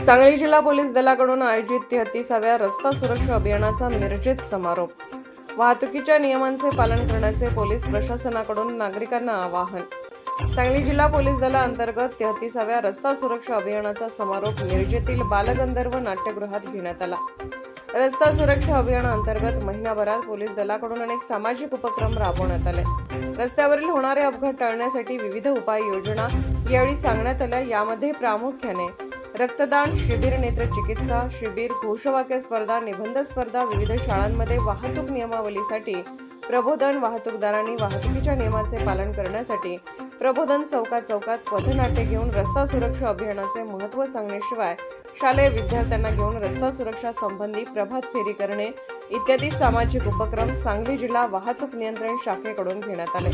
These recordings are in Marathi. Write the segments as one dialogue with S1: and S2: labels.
S1: सांगली जिल्हा पोलीस दलाकडून आयोजित 33व्या रस्ता सुरक्षा अभियानाचा मिरजेत समारोप। वाहतुकीच्या नियमांचे पालन करण्याचे पोलीस प्रशासनाकडून नागरिकांना आवाहन। सांगली जिल्हा पोलीस दलाअंतर्गत 33व्या रस्ता सुरक्षा अभियानाचा समारोप मिरजेतील बालगंधर्व नाट्यगृहात घेण्यात आला। रस्ता सुरक्षा अभियानाअंतर्गत महिनाभरात पोलीस दलाकडून अनेक सामाजिक उपक्रम राबवण्यात आले। रस्त्यावरील होणारे अपघात टाळण्यासाठी विविध उपाययोजना यावेळी सांगण्यात आल्या। यामध्ये प्रामुख्याने रक्तदान शिबिर, नेत्रचिकित्सा शिबिर, घोषवाक्य स्पर्धा, निबंध स्पर्धा, विविध शाळांमध्ये वाहतूक नियमावलीसाठी प्रबोधन, वाहतूकदारांनी वाहतुकीच्या नियमांचे पालन करण्यासाठी प्रबोधन, चौकात पथनाट्य घेऊन रस्ता सुरक्षा अभियानाचे महत्त्व सांगण्याशिवाय शालेय विद्यार्थ्यांना घेऊन रस्ता सुरक्षा संबंधी प्रभात फेरी करणे इत्यादी सामाजिक उपक्रम सांगली जिल्हा वाहतूक नियंत्रण शाखेकडून घेण्यात आले।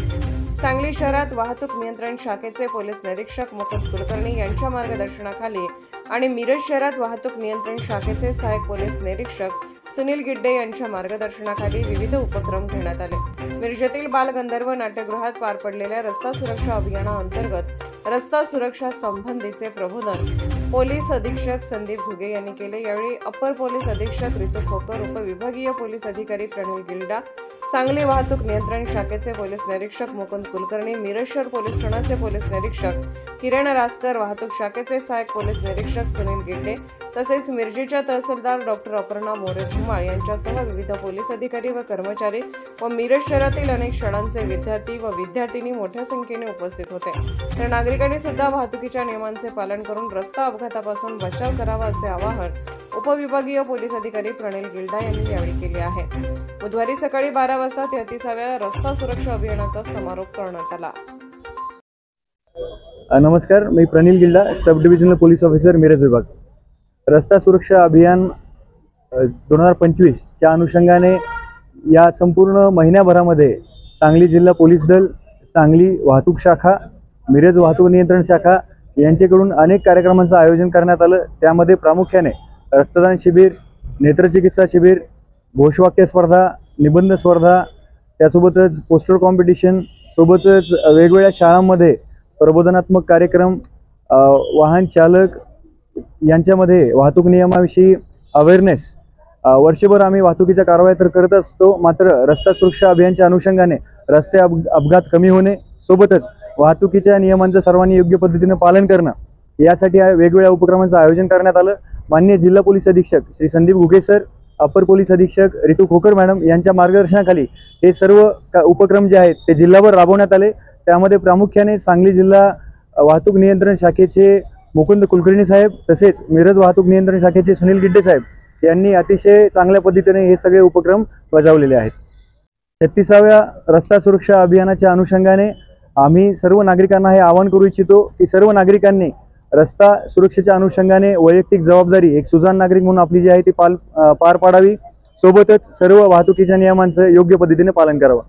S1: सांगली शहरात वाहतूक नियंत्रण शाखेचे पोलीस निरीक्षक मुकुंद कुलकर्णी यांच्या मार्गदर्शनाखाली आणि मिरज शहरात वाहतूक नियंत्रण शाखेचे सहाय्यक पोलीस निरीक्षक सुनील गिड्डे यांच्या मार्गदर्शनाखाली विविध उपक्रम घेण्यात आले। मिरजेतील बालगंधर्व नाट्यगृहात पार पडलेल्या रस्ता सुरक्षा अभियानाअंतर्गत रस्ता सुरक्षा संबंधीचे प्रबोधन पोलीस अधीक्षक संदीप घुगे यांनी केले। यावेळी अप्पर पोलीस अधीक्षक रितू खोकर, उपविभागीय पोलीस अधिकारी प्रणिल गिल्डा, सांगली वाहतूक नियंत्रण शाखेचे पोलीस निरीक्षक मुकुंद कुलकर्णी, मिरज शहर पोलीस ठाण्याचे पोलीस निरीक्षक किरण रासकर, वाहतूक शाखेचे सहाय्यक पोलीस निरीक्षक सुनील गिड्डे तसेच मिरजेच्या तहसीलदार डॉक्टर अपर्णा मोरे धुमाळ यांच्यासह विविध पोलीस अधिकारी व कर्मचारी व मिरज शहरातील अनेक शाळांचे विद्यार्थी व विद्यार्थिनी मोठ्या संख्येने उपस्थित होते। तर नागरिकांनी सुद्धा वाहतुकीच्या नियमांचे पालन करून रस्ता अपघातापासून बचाव करावा असे आवाहन उपविभागीय पोलीस अधिकारी प्रणिल गिल्डा यांनी यावेळी केले आहे। बुधवारी सकाळी 12 वाजता 33व्या रस्ता सुरक्षा अभियानाचा समारोप करण्यात आला।
S2: नमस्कार, मी Pranil Gilda, sub divisional police officer, Miraj विभाग। रस्ता सुरक्षा अभियान 2025 च्या अनुषंगाने या संपूर्ण महिन्याभरामध्ये सांगली जिल्हा पोलीस दल, सांगली वाहतूक शाखा, मिरज वाहतूक नियंत्रण शाखा यांच्याकडून अनेक कार्यक्रमांचं आयोजन करण्यात आलं। त्यामध्ये प्रामुख्याने रक्तदान शिबिर, नेत्रचिकित्सा शिबिर, घोषवाक्य स्पर्धा, निबंध स्पर्धा, त्यासोबतच पोस्टर कॉम्पिटिशन, सोबतच वेगवेगळ्या शाळांमध्ये प्रबोधनात्मक कार्यक्रम, वाहन चालक यांच्यामध्ये वाहतूक नियमाविषयी अवेअरनेस, वर्षभर आम्ही वाहतुकीच्या कारवाया तर करत असतो, मात्र रस्ता सुरक्षा अभियानाच्या अनुषंगाने रस्ते अपघात कमी होणे, सोबतच वाहतुकीच्या नियमांचं सर्वांनी योग्य पद्धतीने पालन करणं यासाठी वेगवेगळ्या उपक्रमांचं आयोजन करण्यात आलं। माननीय जिल्हा पोलीस अधीक्षक श्री संदीप घुगे सर, अपर पोलीस अधीक्षक रितू खोकर मॅडम यांच्या मार्गदर्शनाखाली हे सर्व उपक्रम जे आहेत ते जिल्हाभर राबवण्यात आले। त्यामध्ये प्रामुख्याने सांगली जिल्हा वाहतूक नियंत्रण शाखेचे मुकुंद कुलकर्णी साहेब तसेच मिरज वाहतूक नियंत्रण शाखेचे सुनील गिड्डे साहेब यांनी अतिशय चांगल्या पद्धतीने हे सगळे उपक्रम बजावलेले आहेत। 33व्या रस्ता सुरक्षा अभियानाच्या अनुषंगाने आम्ही सर्व नागरिकांना हे आवाहन करू इच्छितो की सर्व नागरिकांनी रस्ता सुरक्षेच्या अनुषंगाने वैयक्तिक जबाबदारी एक सुजाण नागरिक म्हणून आपली जी आहे ती पार पाडावी, सोबतच सर्व वाहतुकीच्या नियमांचं योग्य पद्धतीने पालन करावं।